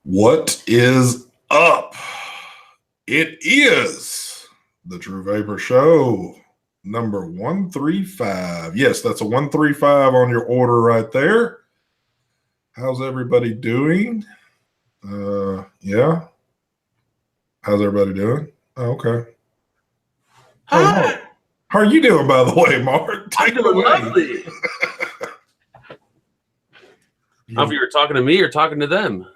What is up? It is the True Vapor Show, number 135. Yes, that's a 135 on your order right there. How's everybody doing? Yeah. How's everybody doing? Oh, okay. Hi. Oh, Mark. How are you doing, by the way, Mark? Take it away. Lovely. I don't know if you were talking to me or talking to them.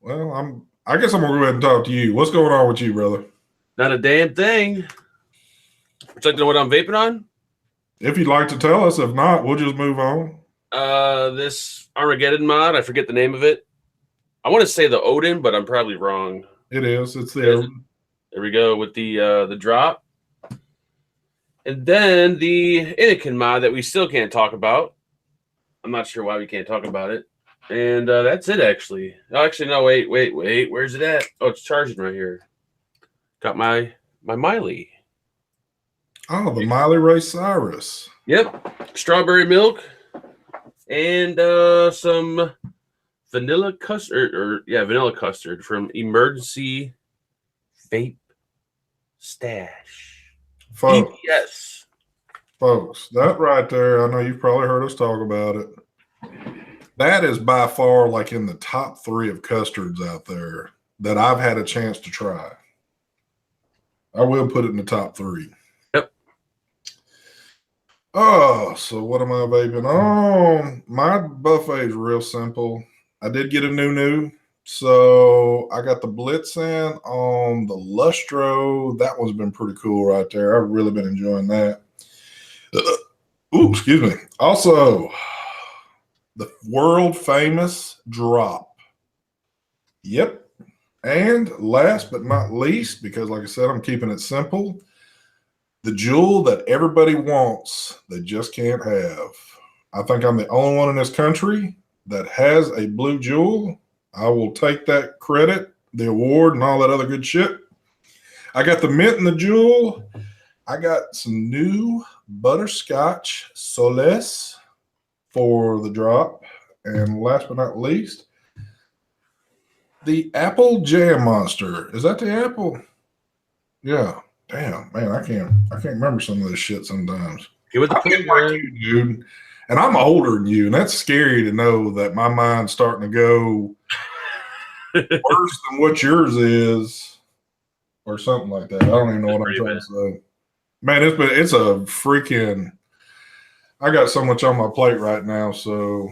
Well, I guess I'm gonna go ahead and talk to you. What's going on with you, brother? Not a damn thing. Would you like to know what I'm vaping on? If you'd like to tell us, if not, we'll just move on. This Armageddon mod. I forget the name of it. I want to say the Odin, but I'm probably wrong. It is. It's the Odin. There we go with the drop. And then the Anakin mod that we still can't talk about. I'm not sure why we can't talk about it. And that's it, actually. Oh, actually, no, wait. Where's it at? Oh, it's charging right here. Got my Miley. Oh, the Miley Ray Cyrus. Yep. Strawberry milk and some vanilla custard, vanilla custard from Emergency Vape Stash. Folks, EPS. folks, that right there, I know you've probably heard us talk about it. That is by far like in the top 3 of custards out there that I've had a chance to try. I will put it in the top 3. Yep. Oh, so what am I vaping on? My buffet is real simple. I did get a new. So I got the Blitzen on the Lustro. That one's been pretty cool right there. I've really been enjoying that. Ooh, excuse me. Also, the world famous Drop. Yep. And last but not least, because like I said, I'm keeping it simple, the jewel that everybody wants, they just can't have. I think I'm the only one in this country that has a blue jewel. I will take that credit, the award, and all that other good shit. I got the mint and the jewel. I got some new butterscotch Solace for the Drop. And last but not least, the Apple Jam Monster. Is that the Apple? Yeah. Damn, man, I can't remember some of this shit sometimes. Give it the I get like you, dude. And I'm older than you, and that's scary to know that my mind's starting to go worse than what yours is, or something like that. I don't even know what I'm trying to say. Man, it's a freaking. I got so much on my plate right now. So,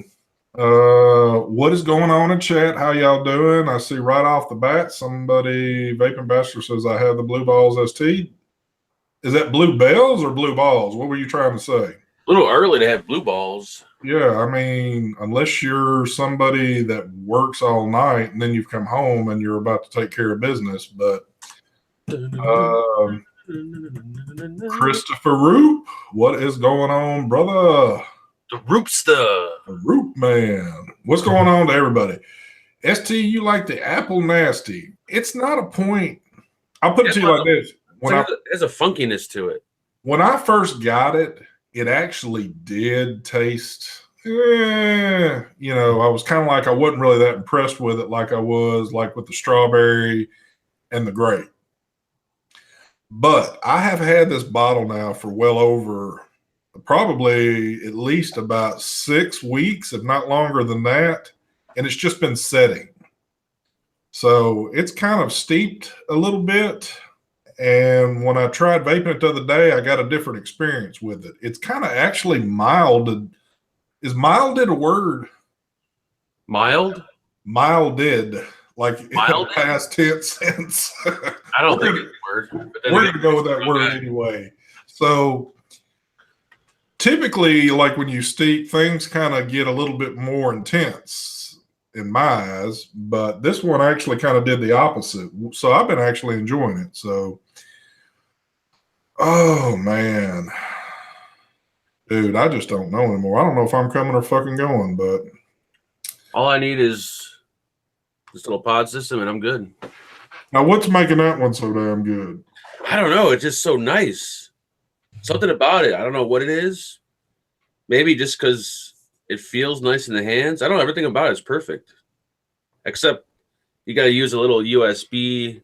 what is going on in chat? How y'all doing? I see right off the bat somebody, Vaping Bachelor, says I have the Blue Balls ST. Is that Blue Bells or Blue Balls? What were you trying to say? A little early to have blue balls. Yeah, I mean, unless you're somebody that works all night and then you've come home and you're about to take care of business. But Christopher Roop, what is going on, brother? The Roopster. The Roop man. What's going on to everybody? ST, you like the Apple Nasty. It's not a point. I'll put it to you like this. There's a funkiness to it. When I first got it, it actually did taste, I was kind of like I wasn't really that impressed with it like I was like with the strawberry and the grape. But I have had this bottle now for well over probably at least about 6 weeks, if not longer than that. And it's just been setting. So it's kind of steeped a little bit. And when I tried vaping it the other day, I got a different experience with it. It's kind of actually mild. Is milded a word? Mild? Milded. Like Mild? in the past tense sense. I don't think it's a word. We're going to go with that word anyway. So typically, like when you steep, things kind of get a little bit more intense in my eyes, but this one actually kind of did the opposite. So I've been actually enjoying it. So, oh man, dude, I just don't know anymore. I don't know if I'm coming or fucking going, but all I need is this little pod system and I'm good. Now, what's making that one so damn good? I don't know. It's just so nice. Something about it. I don't know what it is. Maybe just because it feels nice in the hands. I don't know. Everything about it is perfect. Except You got to use a little USB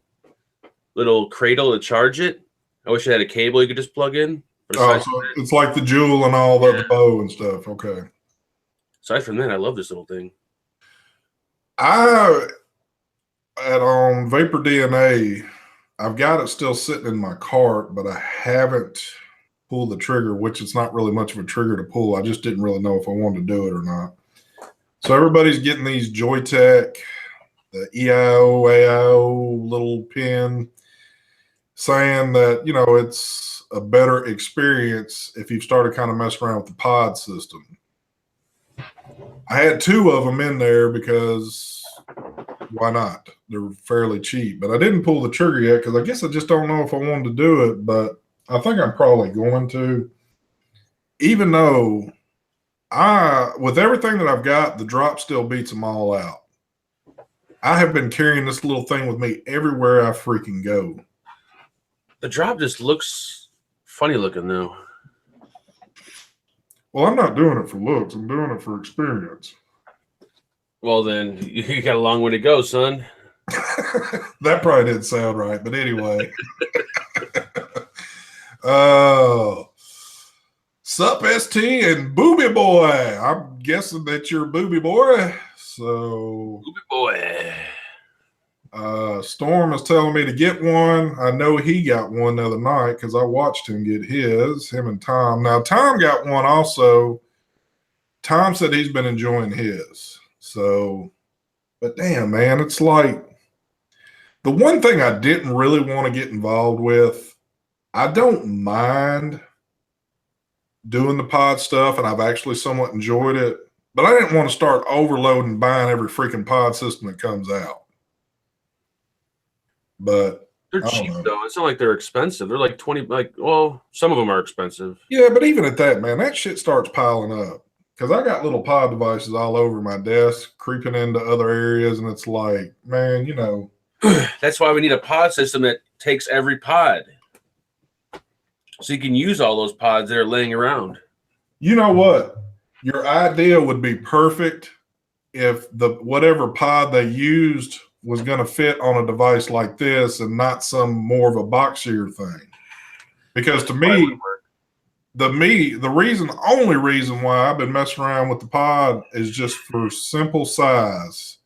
little cradle to charge it. I wish I had a cable you could just plug in. But Oh, so it's like the jewel and all that, the bow and stuff. Okay. aside from that, I love this little thing. I at Vapor DNA, I've got it still sitting in my cart, but I haven't pulled the trigger, which it's not really much of a trigger to pull. I just didn't really know if I wanted to do it or not. So everybody's getting these Joytech, the EIO, AIO little pin, saying that, you know, it's a better experience if you've started kind of messing around with the pod system. I had 2 of them in there because why not? They're fairly cheap, but I didn't pull the trigger yet because I guess I just don't know if I wanted to do it, but I think I'm probably going to, even though with everything that I've got, the drop still beats them all out. I have been carrying this little thing with me everywhere I freaking go. The drop just looks funny looking though. Well, I'm not doing it for looks. I'm doing it for experience. Well, then you got a long way to go, son. That probably didn't sound right, but anyway. Oh, sup, ST and Booby Boy. I'm guessing that you're Booby Boy. So, Booby Boy. Storm is telling me to get one. I know he got one the other night because I watched him get his, him and Tom. Now, Tom got one also. Tom said he's been enjoying his. So, but damn, man, it's like the one thing I didn't really want to get involved with, I don't mind doing the pod stuff, and I've actually somewhat enjoyed it, but I didn't want to start overloading buying every freaking pod system that comes out. But they're cheap though. It's not like they're expensive. They're like 20, well, some of them are expensive. Yeah, but even at that, man, that shit starts piling up. Because I got little pod devices all over my desk, creeping into other areas, and it's like, man, you know. That's why we need a pod system that takes every pod. So you can use all those pods that are laying around. You know what? Your idea would be perfect if the whatever pod they used was going to fit on a device like this and not some more of a boxier thing. Because to me, the only reason why I've been messing around with the pod is just for simple size.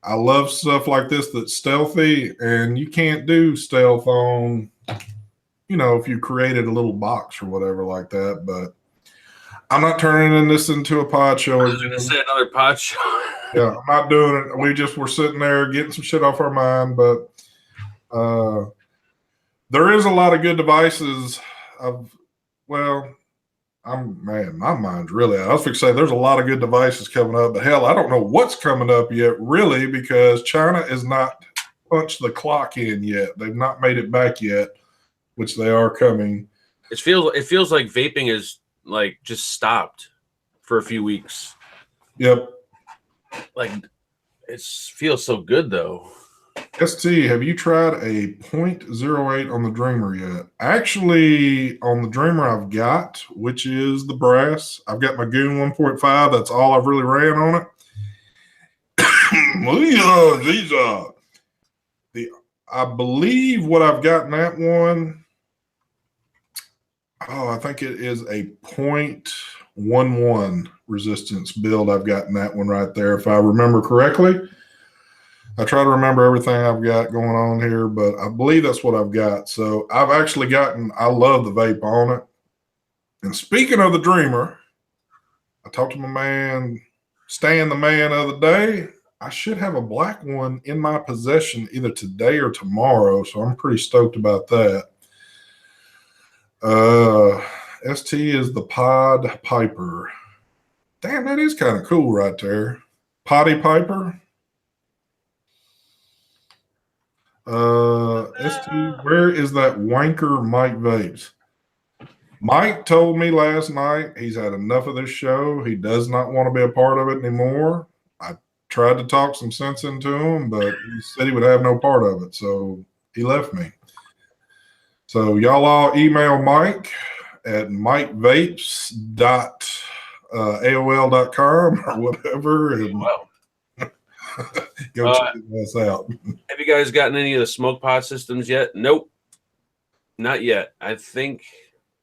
I love stuff like this that's stealthy, and you can't do stealth on, you know, if you created a little box or whatever like that. But I'm not turning this into a pod show. I was going to say another pod show. Yeah, I'm not doing it. We just were sitting there getting some shit off our mind, but there is a lot of good devices. My mind's really out. I was going to say there's a lot of good devices coming up, but hell, I don't know what's coming up yet, really, because China is not punched the clock in yet. They've not made it back yet, which they are coming. It feels like vaping is like just stopped for a few weeks. Yep. Like it feels so good though. ST, have you tried a 0.08 on the Dreamer yet? Actually, on the Dreamer I've got, which is the brass, I've got my Goon 1.5. That's all I've really ran on it. I believe what I've got in that one, I think it is a 0.11 resistance build I've got in that one right there, if I remember correctly. I try to remember everything I've got going on here, but I believe that's what I've got. So I've actually I love the vape on it. And speaking of the Dreamer, I talked to my man, Stan the man, the other day. I should have a black one in my possession either today or tomorrow, so I'm pretty stoked about that. ST is the Pod Piper. Damn, that is kind of cool right there. Potty Piper. ST, where is that wanker Mike Vapes? Mike told me last night he's had enough of this show. He does not want to be a part of it anymore. I tried to talk some sense into him, but he said he would have no part of it, so he left me. So y'all all email Mike at mikevapes.aol.com or whatever. And, Go check this out. Have you guys gotten any of the smoke pod systems yet? Nope. Not yet. I think.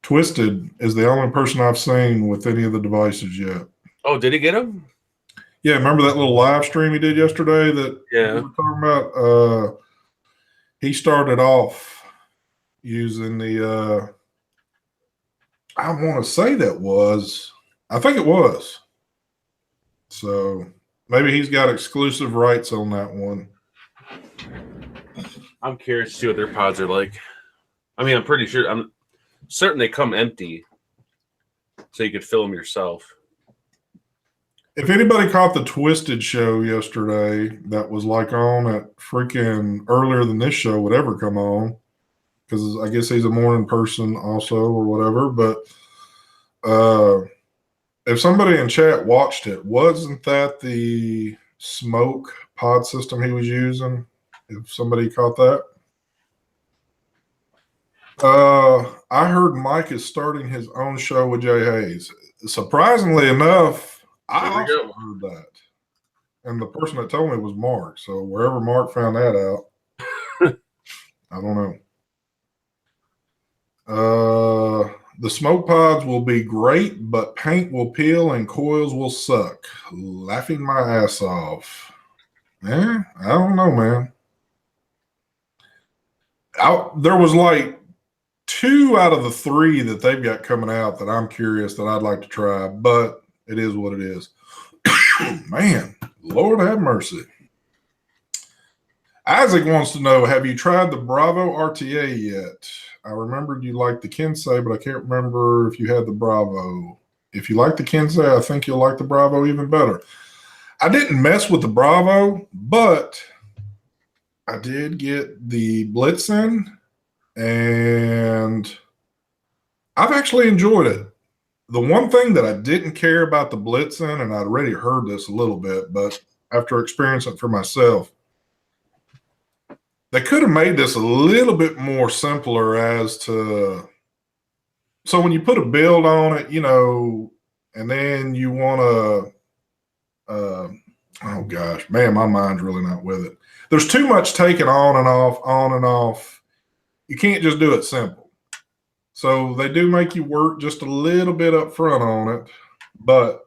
Twisted is the only person I've seen with any of the devices yet. Oh, did he get them? Yeah, remember that little live stream he did yesterday that we were talking about? He started off using the I want to say I think it was. So maybe he's got exclusive rights on that one. I'm curious to see what their pods are like. I mean, I'm certain they come empty, so you could fill them yourself. If anybody caught the Twisted show yesterday, that was like on at freaking earlier than this show would ever come on, because I guess he's a morning person also or whatever. But if somebody in chat watched it, wasn't that the smoke pod system he was using? If somebody caught that. I heard Mike is starting his own show with Jay Hayes. Surprisingly enough, I also heard that. And the person that told me was Mark. So wherever Mark found that out, I don't know. The smoke pods will be great, but paint will peel and coils will suck. Laughing my ass off. I don't know, man. There was like 2 out of the 3 that they've got coming out that I'm curious that I'd like to try, but it is what it is. Man, Lord have mercy. Isaac wants to know, have you tried the Bravo RTA yet? I remembered you liked the Kensei, but I can't remember if you had the Bravo. If you like the Kensei, I think you'll like the Bravo even better. I didn't mess with the Bravo, but I did get the Blitzen, and I've actually enjoyed it. The one thing that I didn't care about the Blitzen, and I'd already heard this a little bit, but after experiencing it for myself, they could have made this a little bit more simpler as to, so when you put a build on it, and then you want to, oh gosh, man, my mind's really not with it. There's too much taking on and off, on and off. You can't just do it simple. So they do make you work just a little bit up front on it, but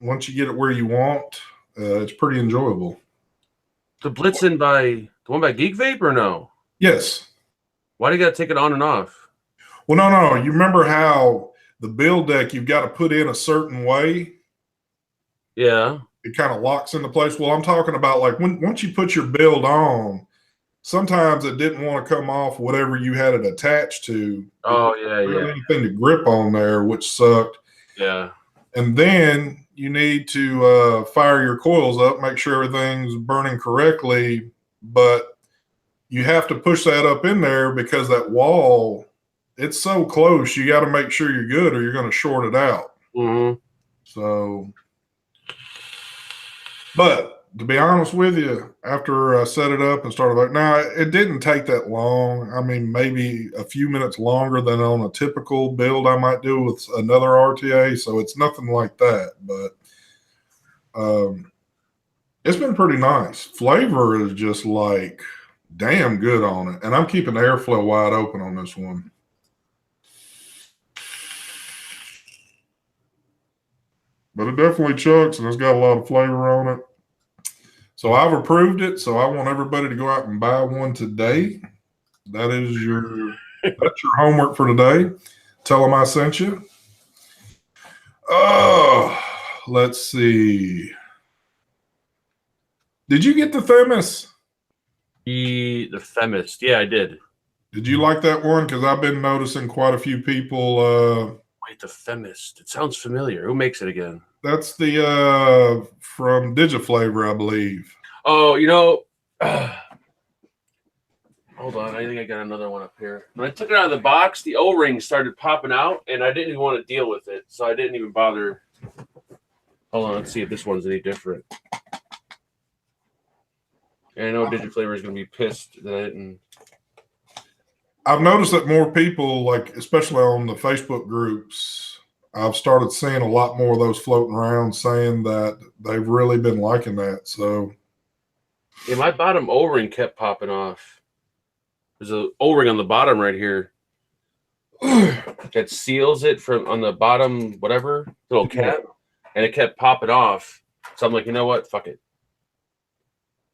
once you get it where you want, it's pretty enjoyable. The Blitzen the one by Geek Vape or no? Yes. Why do you got to take it on and off? Well, no. You remember how the build deck you've got to put in a certain way? Yeah. It kind of locks into place. Well, I'm talking about like once you put your build on, sometimes it didn't want to come off whatever you had it attached to. Oh, yeah. Anything to grip on there, which sucked. Yeah. And then you need to fire your coils up, make sure everything's burning correctly, but you have to push that up in there because that wall, it's so close. You got to make sure you're good or you're going to short it out. Mm-hmm. So, but to be honest with you, after I set it up and started, now it didn't take that long. I mean, maybe a few minutes longer than on a typical build I might do with another RTA. So it's nothing like that, but it's been pretty nice. Flavor is just like damn good on it. And I'm keeping the airflow wide open on this one. But it definitely chucks and it's got a lot of flavor on it. So I've approved it. So I want everybody to go out and buy one today. That's your homework for today. Tell them I sent you. Let's see. Did you get the Themis? The Themis. Yeah, I did. Did you like that one? Because I've been noticing quite a few people. Wait, the Themis. It sounds familiar. Who makes it again? That's the from Digiflavor, I believe. Oh, hold on. I think I got another one up here. When I took it out of the box, the O-ring started popping out, and I didn't even want to deal with it, so I didn't even bother. Hold on. Let's see if this one's any different. And I know Digiflavor is going to be pissed that I didn't. I've noticed that more people, like especially on the Facebook groups, I've started seeing a lot more of those floating around saying that they've really been liking that. So Yeah, my bottom O-ring kept popping off. There's a O-ring on the bottom right here that seals it from on the bottom, whatever little cap, and it kept popping off. So I'm like, you know what? Fuck it.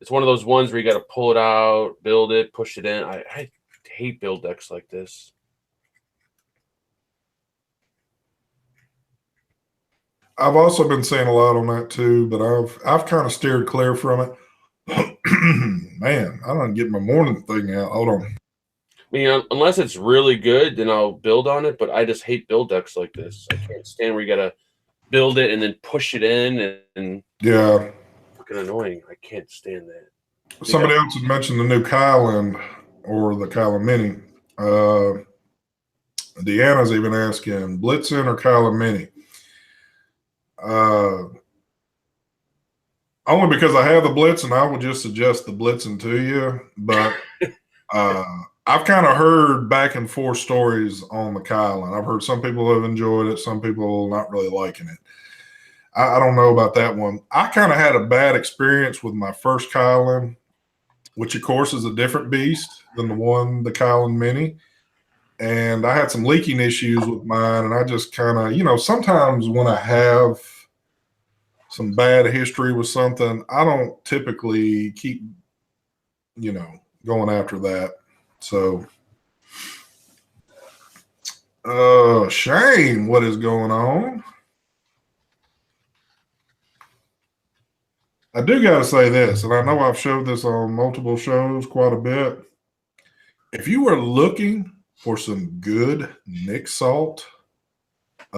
It's one of those ones where you got to pull it out, build it, push it in. I hate build decks like this. I've also been seeing a lot on that too, but I've kind of steered clear from it. Man, I don't get my morning thing out. Hold on. I mean, unless it's really good, then I'll build on it. But I just hate build decks like this. I can't stand where you gotta build it and then push it in, and Yeah. fucking annoying. I can't stand that. Somebody else had mentioned the new Kylan or the Kylan Mini. Deanna's even asking Blitzen or Kylan Mini. Only because I have the Blitzen, I would just suggest the Blitzen to you. But I've kind of heard back and forth stories on the Kylan. I've heard some people have enjoyed it, some people not really liking it. I don't know about that one. I kind of had a bad experience with my first Kylan, which of course is a different beast than the Kylan Mini. And I had some leaking issues with mine, and I just kind of, sometimes when I have some bad history with something, I don't typically keep, going after that. So, Shane, what is going on? I do got to say this, and I know I've showed this on multiple shows quite a bit. If you were looking for some good Nick Salt,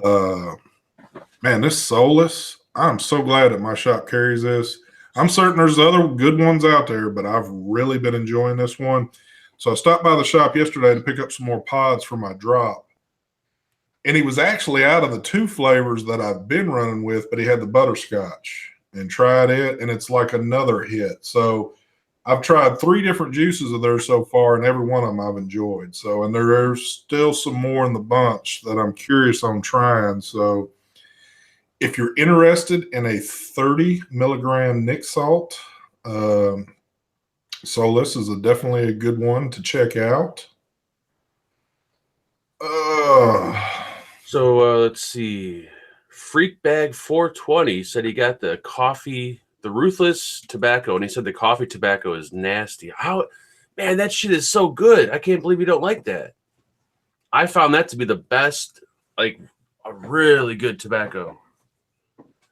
man, this Solus, I'm so glad that my shop carries this. I'm certain there's other good ones out there, but I've really been enjoying this one. So I stopped by the shop yesterday to pick up some more pods for my drop. And he was actually out of the two flavors that I've been running with, but he had the butterscotch and tried it, and it's like another hit. So I've tried 3 different juices of theirs so far, and every one of them I've enjoyed. So, and there's still some more in the bunch that I'm curious on trying. So if you're interested in a 30 milligram Nick Salt, Solus is definitely a good one to check out. So let's see. Freak Bag 420 said he got the Ruthless tobacco, and he said the coffee tobacco is nasty. Man, that shit is so good. I can't believe you don't like that. I found that to be the best, like a really good tobacco.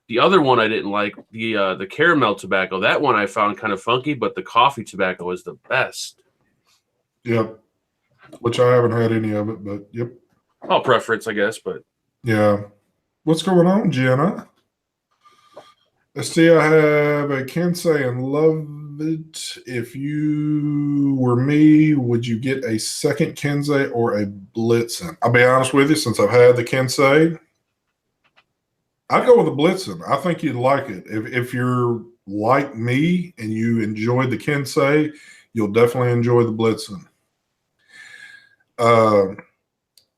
The other one I didn't like, the caramel tobacco. That one I found kind of funky, but the coffee tobacco is the best. Yep. Which I haven't had any of it, but yep. All preference, I guess, but yeah. What's going on, Jenna? Let's see. I have a Kensei and love it. If you were me, would you get a second Kensei or a Blitzen? I'll be honest with you, since I've had the Kensei, I'd go with the Blitzen. I think you'd like it. If you're like me and you enjoyed the Kensei, you'll definitely enjoy the Blitzen.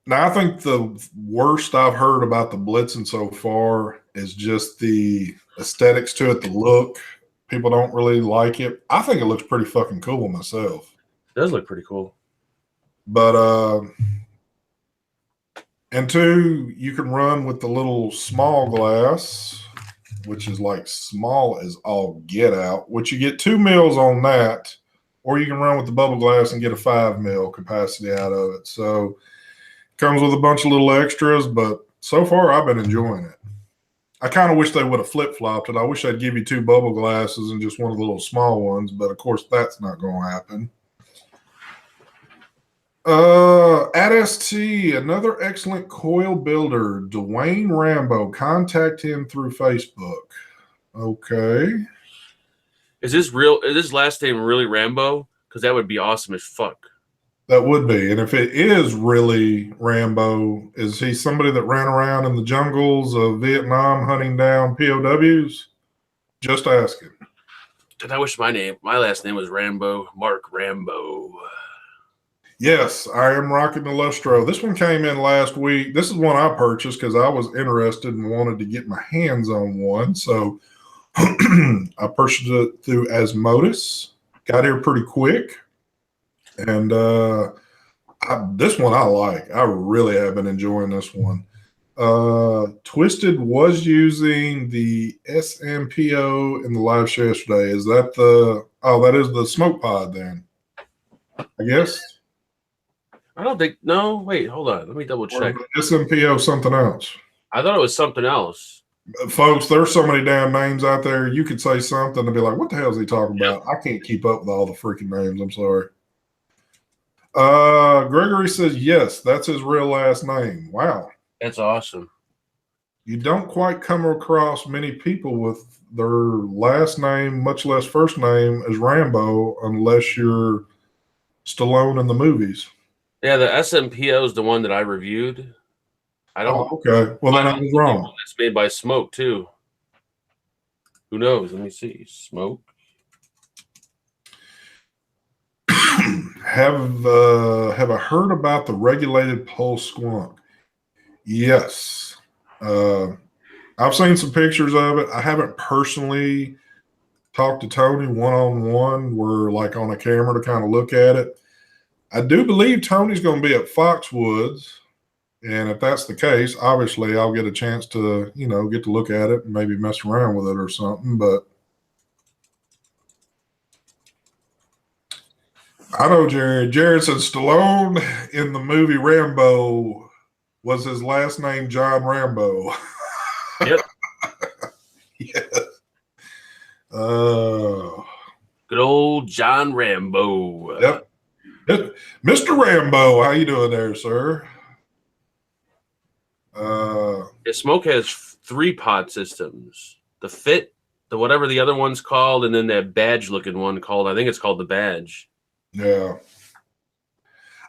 Now, I think the worst I've heard about the Blitzen so far is just the aesthetics to it, the look. People don't really like it. I think it looks pretty fucking cool myself. It does look pretty cool. But, and 2, you can run with the little small glass, which is like small as all get out, which you get 2 mils on that, or you can run with the bubble glass and get a 5 mil capacity out of it. So, comes with a bunch of little extras, but so far I've been enjoying it. I kind of wish they would have flip-flopped it. I wish I'd give you 2 bubble glasses and just one of the little small ones, but of course that's not going to happen. At ST, another excellent coil builder, Dwayne Rambo. Contact him through Facebook. Okay. Is this last name really Rambo? Because that would be awesome as fuck. That would be. And if it is really Rambo, is he somebody that ran around in the jungles of Vietnam hunting down POWs? Just asking. I wish my last name was Rambo, Mark Rambo. Yes, I am rocking the Lustro. This one came in last week. This is one I purchased because I was interested and wanted to get my hands on one. So I purchased it through Asmodus. Got here pretty quick. And this one I like. I really have been enjoying this one. Twisted was using the SMPO in the live show yesterday. Is that that is the smoke pod then? I guess. I don't think. No, wait, hold on. Let me double check. SMPO something else. I thought it was something else. Folks, there's so many damn names out there. You could say something and be like, what the hell is he talking about? I can't keep up with all the freaking names. I'm sorry. Gregory says, yes, that's his real last name. Wow. That's awesome. You don't quite come across many people with their last name, much less first name, as Rambo, unless you're Stallone in the movies. Yeah, the SMPO is the one that I reviewed. I don't. Oh, okay. Well, then I was wrong. It's made by Smoke too. Who knows? Let me see. Smoke. Have I heard about the regulated pulse squonk? Yes. I've seen some pictures of it. I haven't personally talked to Tony one-on-one. We're like on a camera to kind of look at it. I do believe Tony's going to be at Foxwoods. And if that's the case, obviously I'll get a chance to, get to look at it and maybe mess around with it or something. But I know Jared. Jared said Stallone in the movie Rambo was his last name John Rambo. Yep. Yes. Good old John Rambo. Yep. Mr. Rambo, how you doing there, sir? Smoke has 3 pod systems. The Fit, the whatever the other one's called, and then that badge-looking one called, I think it's called the Badge. Yeah.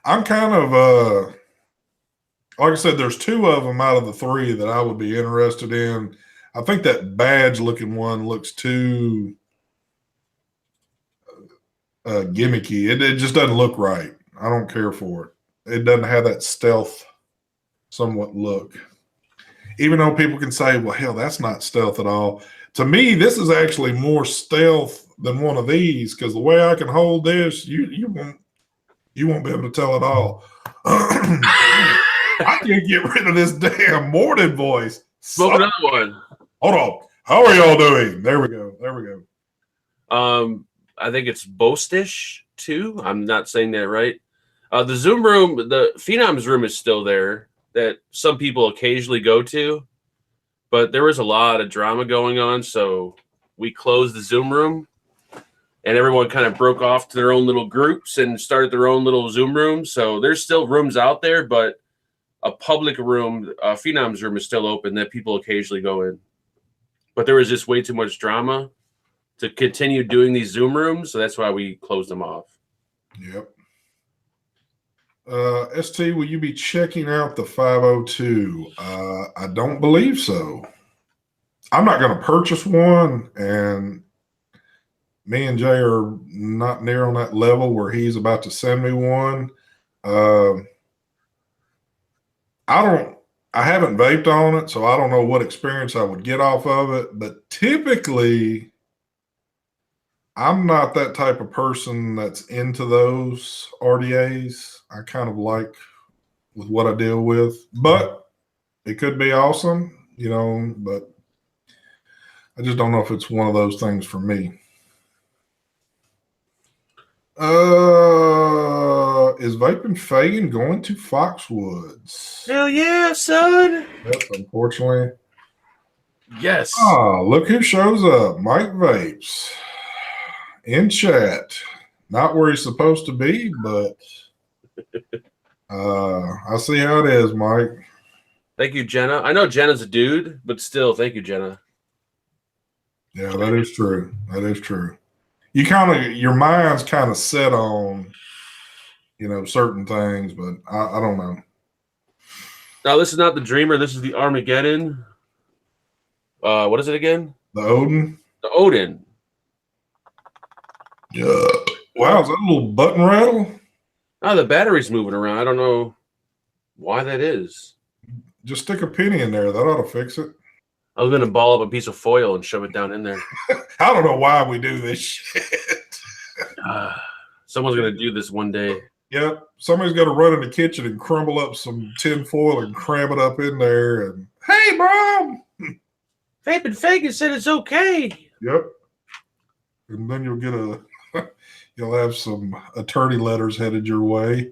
I'm kind of, like I said, there's 2 of them out of the 3 that I would be interested in. I think that badge-looking one looks too gimmicky. It just doesn't look right. I don't care for it. It doesn't have that stealth somewhat look. Even though people can say, well, hell, that's not stealth at all. To me, this is actually more stealth than one of these, because the way I can hold this, you won't be able to tell at all. I can't get rid of this damn morning voice. Smoke another one. Hold on. How are y'all doing? There we go. I think it's Bostish too. I'm not saying that right. The Zoom room, the Phenoms room is still there that some people occasionally go to, but there was a lot of drama going on, so we closed the Zoom room and everyone kind of broke off to their own little groups and started their own little Zoom rooms. So there's still rooms out there, but a public room, Phenoms room is still open that people occasionally go in. But there was just way too much drama to continue doing these Zoom rooms, so that's why we closed them off. Yep. ST, will you be checking out the 502? I don't believe so. I'm not going to purchase one, and me and Jay are not near on that level where he's about to send me one. I haven't vaped on it, so I don't know what experience I would get off of it, but typically I'm not that type of person that's into those RDAs. I kind of like with what I deal with, but it could be awesome, but I just don't know if it's one of those things for me. Is Vaping Fagan going to Foxwoods? Hell yeah, son. Yes, unfortunately. Yes. Oh, look who shows up. Mike Vapes in chat. Not where he's supposed to be, but I see how it is, Mike. Thank you, Jenna. I know Jenna's a dude, but still, thank you, Jenna. Yeah, that is true. That is true. Your mind's kind of set on, certain things, but I don't know. Now, this is not the Dreamer. This is the Armageddon. What is it again? The Odin? The Odin. Yeah. Wow, is that a little button rattle? Oh, the battery's moving around. I don't know why that is. Just stick a penny in there. That ought to fix it. I was gonna ball up a piece of foil and shove it down in there. I don't know why we do this shit. Someone's gonna do this one day. Yep. Somebody's got to run in the kitchen and crumble up some tin foil and cram it up in there. And hey, Mom. Vape and Fagin said it's okay. Yep. And then you'll get you'll have some attorney letters headed your way.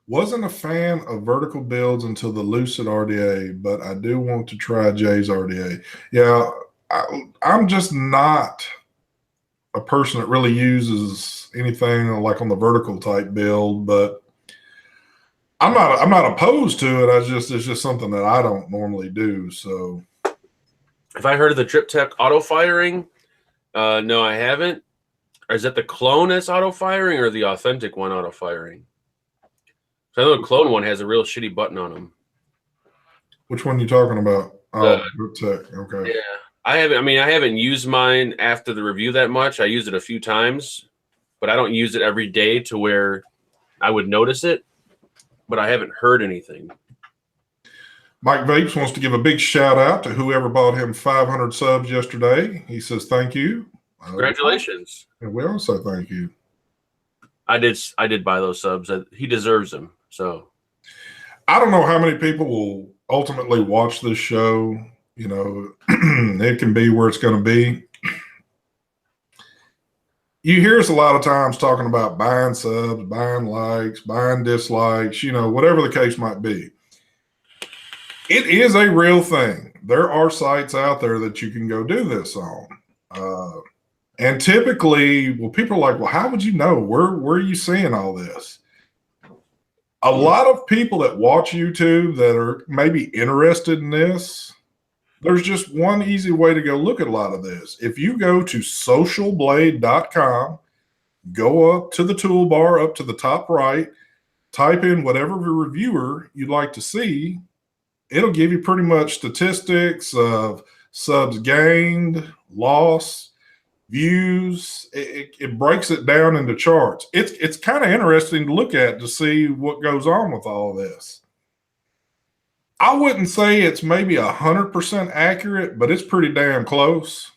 Wasn't a fan of vertical builds until the Lucid RDA, but I do want to try Jay's RDA. Yeah, I'm just not a person that really uses anything like on the vertical type build, but I'm not opposed to it. It's just something that I don't normally do. So, if I heard of the Drip Tech auto firing, no, I haven't. Or is that the clone that's auto firing, or the authentic one auto firing? So I know the clone one has a real shitty button on them. Which one are you talking about? Oh, Drip Tech. Okay. Yeah. I haven't used mine after the review that much. I used it a few times, but I don't use it every day to where I would notice it. But I haven't heard anything. Mike Vapes wants to give a big shout out to whoever bought him 500 subs yesterday. He says thank you. Congratulations. And we also thank you. I did buy those subs. He deserves them. So I don't know how many people will ultimately watch this show. You know, it can be where it's going to be. You hear us a lot of times talking about buying subs, buying likes, buying dislikes, whatever the case might be. It is a real thing. There are sites out there that you can go do this on. And typically, people are like, well, how would you know? Where are you seeing all this? A lot of people that watch YouTube that are maybe interested in this, there's just one easy way to go look at a lot of this. If you go to socialblade.com, go up to the toolbar, up to the top right, type in whatever reviewer you'd like to see. It'll give you pretty much statistics of subs gained, lost, views. It breaks it down into charts. It's kind of interesting to look at to see what goes on with all of this. I wouldn't say it's maybe 100% accurate, but it's pretty damn close.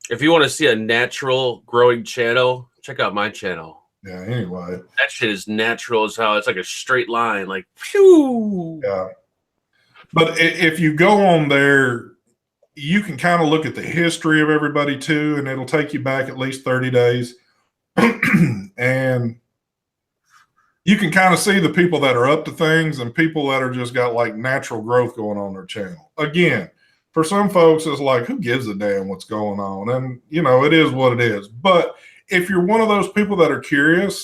If you want to see a natural growing channel, check out my channel. Yeah, anyway. That shit is natural as hell. It's like a straight line, like, phew. Yeah. But if you go on there, you can kind of look at the history of everybody too, and it'll take you back at least 30 days. And you can kind of see the people that are up to things and people that are just got like natural growth going on their channel. Again, for some folks, it's like, who gives a damn what's going on? And, it is what it is. But if you're one of those people that are curious,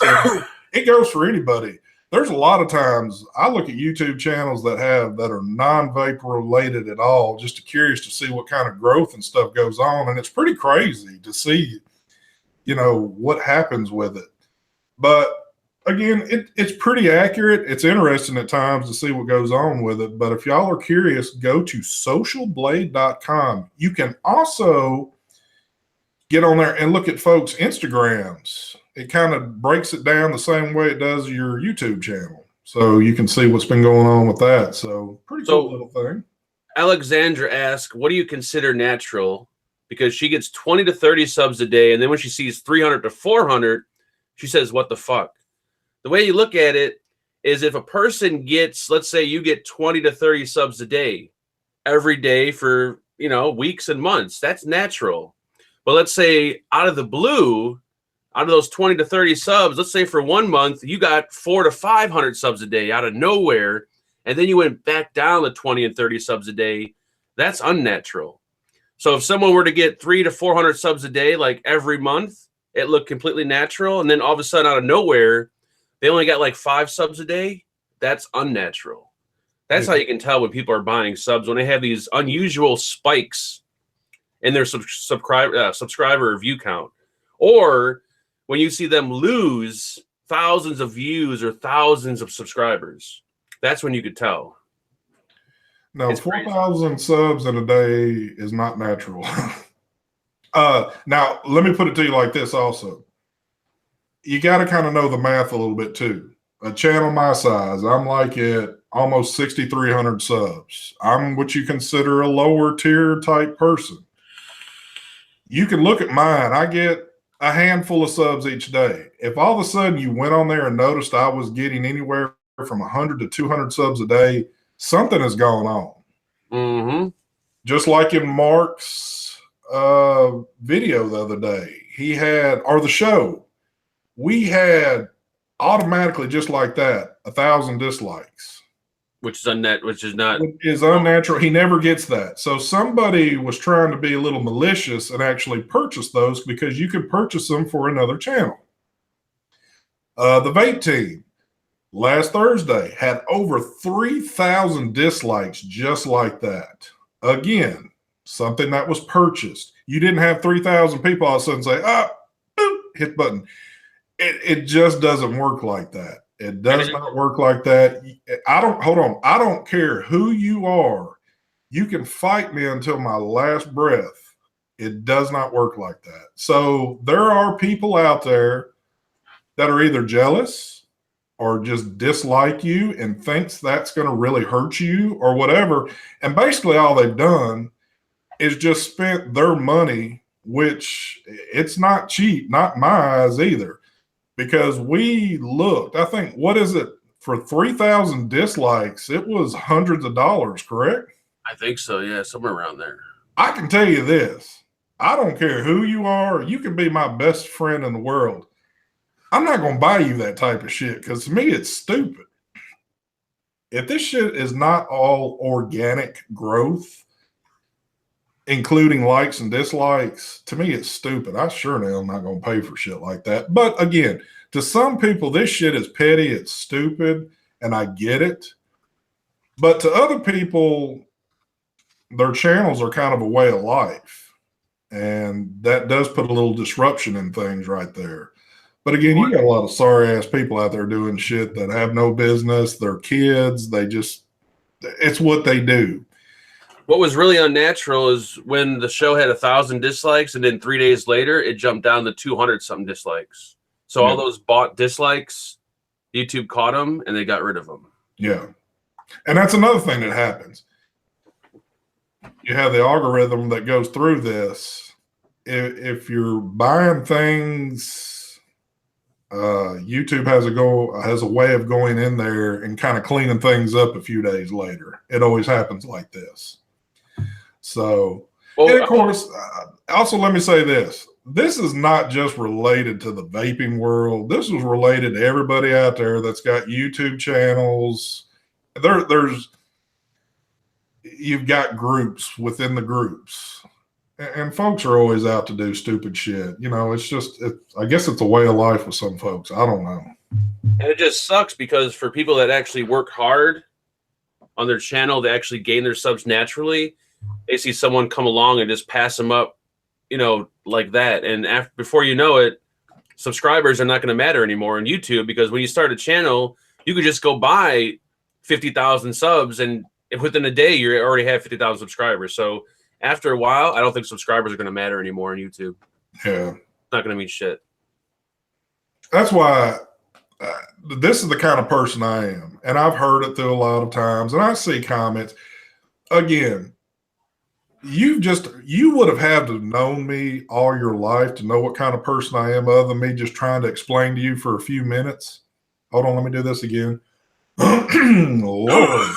it goes for anybody. There's a lot of times I look at YouTube channels that are non-vape related at all, just curious to see what kind of growth and stuff goes on. And it's pretty crazy to see, what happens with it. But again, it's pretty accurate. It's interesting at times to see what goes on with it. But if y'all are curious, go to socialblade.com. You can also get on there and look at folks' Instagrams. It kind of breaks it down the same way it does your YouTube channel. So you can see what's been going on with that. So pretty cool little thing. Alexandra asked, what do you consider natural? Because she gets 20 to 30 subs a day. And then when she sees 300 to 400, she says, what the fuck? The way you look at it is if a person gets, let's say you get 20 to 30 subs a day, every day for, weeks and months, that's natural. But let's say out of the blue, out of those 20 to 30 subs, let's say for 1 month, you got 400 to 500 subs a day out of nowhere. And then you went back down to 20 and 30 subs a day. That's unnatural. So if someone were to get 300 to 400 subs a day, like every month, it looked completely natural. And then all of a sudden out of nowhere, they only got like 5 subs a day. That's unnatural. That's how you can tell when people are buying subs, when they have these unusual spikes in their subscriber view count. Or when you see them lose thousands of views or thousands of subscribers. That's when you could tell. No, 4,000 subs in a day is not natural. Now, let me put it to you like this also. You got to kind of know the math a little bit too. A channel my size, I'm like at almost 6,300 subs. I'm what you consider a lower tier type person. You can look at mine. I get a handful of subs each day. If all of a sudden you went on there and noticed I was getting anywhere from 100 to 200 subs a day, something has gone on. Mm-hmm. Just like in Mark's video the other day, he had, or the show, we had automatically, just like that, 1,000 dislikes. Which is not unnatural. He never gets that. So somebody was trying to be a little malicious and actually purchase those because you could purchase them for another channel. The Vape team last Thursday had over 3,000 dislikes just like that. Again, something that was purchased. You didn't have 3,000 people all of a sudden say, boop, hit button. It just doesn't work like that. It does not work like that. I don't care who you are. You can fight me until my last breath. It does not work like that. So there are people out there that are either jealous or just dislike you and thinks that's going to really hurt you or whatever. And basically all they've done is just spent their money, which it's not cheap, not in my eyes either. Because we looked, I think, what is it, for 3,000 dislikes, it was hundreds of dollars, correct? I think so, yeah, somewhere around there. I can tell you this. I don't care who you are. You can be my best friend in the world. I'm not going to buy you that type of shit because to me, it's stupid. If this shit is not all organic growth, including likes and dislikes, to me, it's stupid. I sure am not going to pay for shit like that. But again, to some people, this shit is petty. It's stupid, and I get it. But to other people, their channels are kind of a way of life. And that does put a little disruption in things right there. But again, you got a lot of sorry-ass people out there doing shit that have no business. They're kids. It's what they do. What was really unnatural is when the show had 1,000 dislikes, and then 3 days later, it jumped down to 200-something dislikes. So all those bought dislikes, YouTube caught them, and they got rid of them. Yeah. And that's another thing that happens. You have the algorithm that goes through this. If you're buying things, YouTube has a way of going in there and kind of cleaning things up a few days later. It always happens like this. So, and of course, also let me say this. This is not just related to the vaping world. This is related to everybody out there that's got YouTube channels. You've got groups within the groups. And folks are always out to do stupid shit. You know, I guess it's a way of life with some folks. I don't know. And it just sucks because for people that actually work hard on their channel to actually gain their subs naturally, they see someone come along and just pass them up, you know, like that. And before you know it, subscribers are not going to matter anymore on YouTube because when you start a channel, you could just go buy 50,000 subs and within a day, you already have 50,000 subscribers. So after a while, I don't think subscribers are going to matter anymore on YouTube. Yeah. It's not going to mean shit. That's why this is the kind of person I am. And I've heard it through a lot of times. And I see comments. Again, you would have had to have known me all your life to know what kind of person I am other than me just trying to explain to you for a few minutes. Hold on, let me do this again. Lord,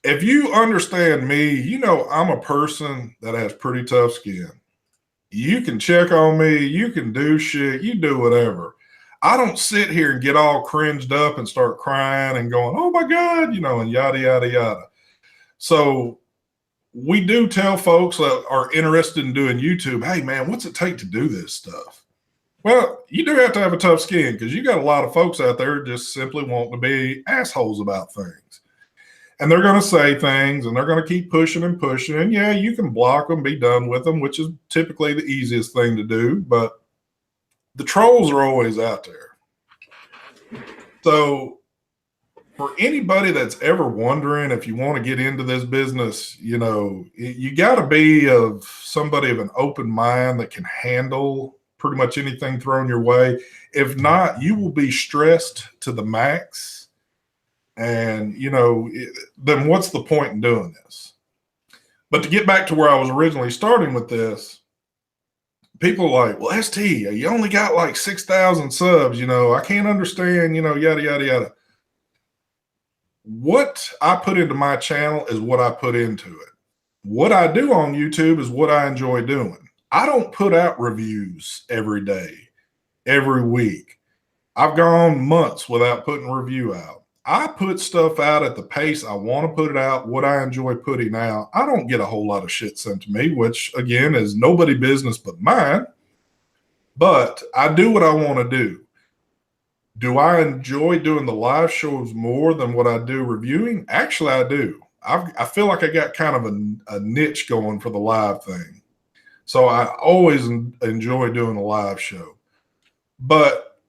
if you understand me, you know I'm a person that has pretty tough skin. You can check on me. You can do shit. You do whatever. I don't sit here and get all cringed up and start crying and going, oh my God, you know, and yada, yada, yada. So we do tell folks that are interested in doing YouTube, hey man, what's it take to do this stuff? Well, you do have to have a tough skin because you got a lot of folks out there just simply wanting to be assholes about things. And they're going to say things and they're going to keep pushing and pushing. And yeah, you can block them, be done with them, which is typically the easiest thing to do. But the trolls are always out there. So for anybody that's ever wondering if you want to get into this business, you know, you got to be of somebody of an open mind that can handle pretty much anything thrown your way. If not, you will be stressed to the max. And, then what's the point in doing this? But to get back to where I was originally starting with this, people are like, well, ST, you only got like 6,000 subs. I can't understand, yada, yada, yada. What I put into my channel is what I put into it. What I do on YouTube is what I enjoy doing. I don't put out reviews every day, every week. I've gone months without putting a review out. I put stuff out at the pace I want to put it out, what I enjoy putting out. I don't get a whole lot of shit sent to me, which again is nobody business but mine. But I do what I want to do. Do I enjoy doing the live shows more than what I do reviewing? Actually, I do. I feel like I got kind of a niche going for the live thing. So I always enjoy doing a live show. But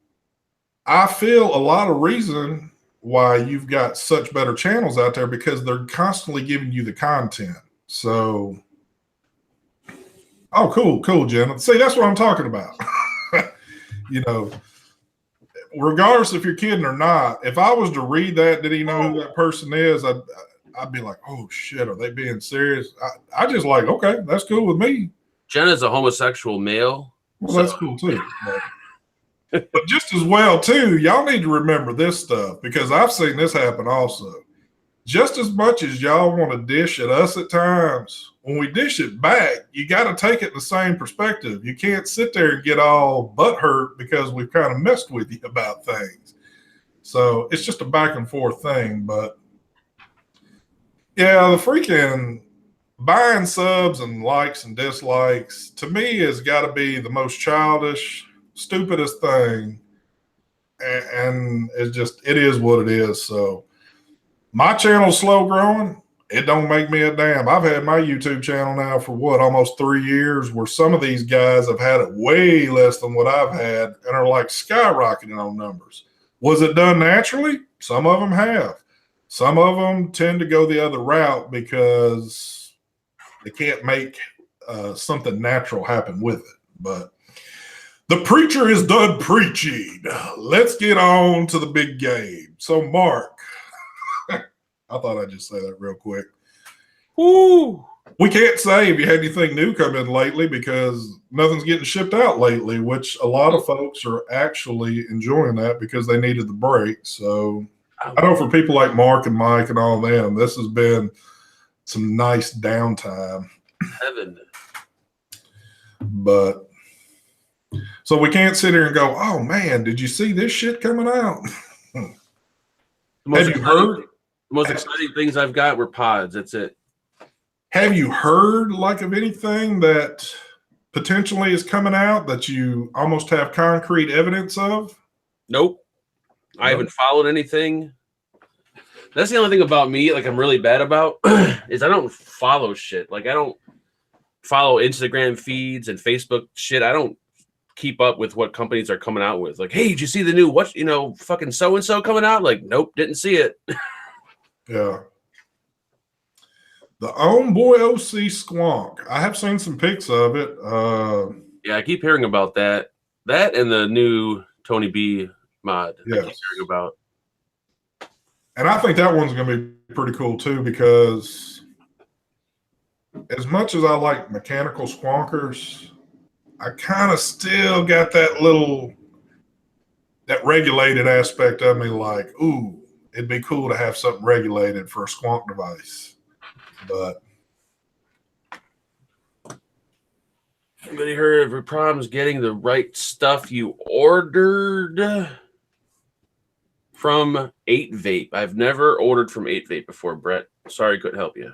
I feel a lot of reason why you've got such better channels out there because they're constantly giving you the content. So, oh, cool, Jenna. See, that's what I'm talking about. Regardless if you're kidding or not, if I was to read that, did he know who that person is? I'd be like, oh shit, are they being serious? I just like, okay, that's cool with me. Jenna's a homosexual male. Well, that's cool too. But just as well, too, y'all need to remember this stuff because I've seen this happen also. Just as much as y'all want to dish at us at times, when we dish it back, you got to take it in the same perspective. You can't sit there and get all butthurt because we've kind of messed with you about things. So it's just a back and forth thing. But yeah, the freaking buying subs and likes and dislikes to me has got to be the most childish, stupidest thing. And it is what it is. So my channel's slow growing. It don't make me a damn. I've had my YouTube channel now for almost 3 years, where some of these guys have had it way less than what I've had and are like skyrocketing on numbers. Was it done naturally? Some of them have. Some of them tend to go the other route because they can't make something natural happen with it. But the preacher is done preaching. Let's get on to the big game. So, Mark, I thought I'd just say that real quick. Ooh. We can't say if you had anything new come in lately because nothing's getting shipped out lately, which a lot of folks are actually enjoying that because they needed the break. So I know for people like Mark and Mike and all them, this has been some nice downtime. Heaven. But so we can't sit here and go, oh man, did you see this shit coming out? Have you heard? The most exciting things I've got were pods. That's it. Have you heard of anything that potentially is coming out that you almost have concrete evidence of? Nope. I haven't followed anything. That's the only thing about me, I'm really bad about, is I don't follow shit. I don't follow Instagram feeds and Facebook shit. I don't keep up with what companies are coming out with. Hey, did you see the new fucking so-and-so coming out? Nope, didn't see it. Yeah. The own boy OC Squonk. I have seen some pics of it. Yeah, I keep hearing about that. That and the new Tony B mod. Yes. I keep hearing about. And I think that one's going to be pretty cool too, because as much as I like mechanical squonkers, I kind of still got that regulated aspect of me, ooh, it'd be cool to have something regulated for a squonk device. But anybody heard of your problems getting the right stuff you ordered from 8Vape? I've never ordered from 8Vape before, Brett. Sorry, couldn't help you.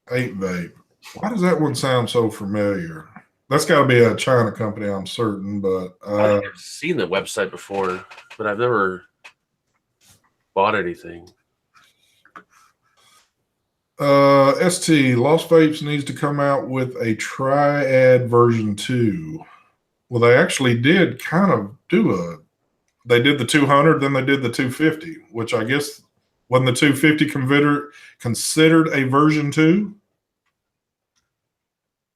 8Vape. Why does that one sound so familiar? That's got to be a China company, I'm certain. But I've seen the website before, but I've never bought anything. ST Lost Vapes needs to come out with a Triad version 2. Well, they actually did kind of they did the 200, then they did the 250, which I guess wasn't the 250 considered a version 2,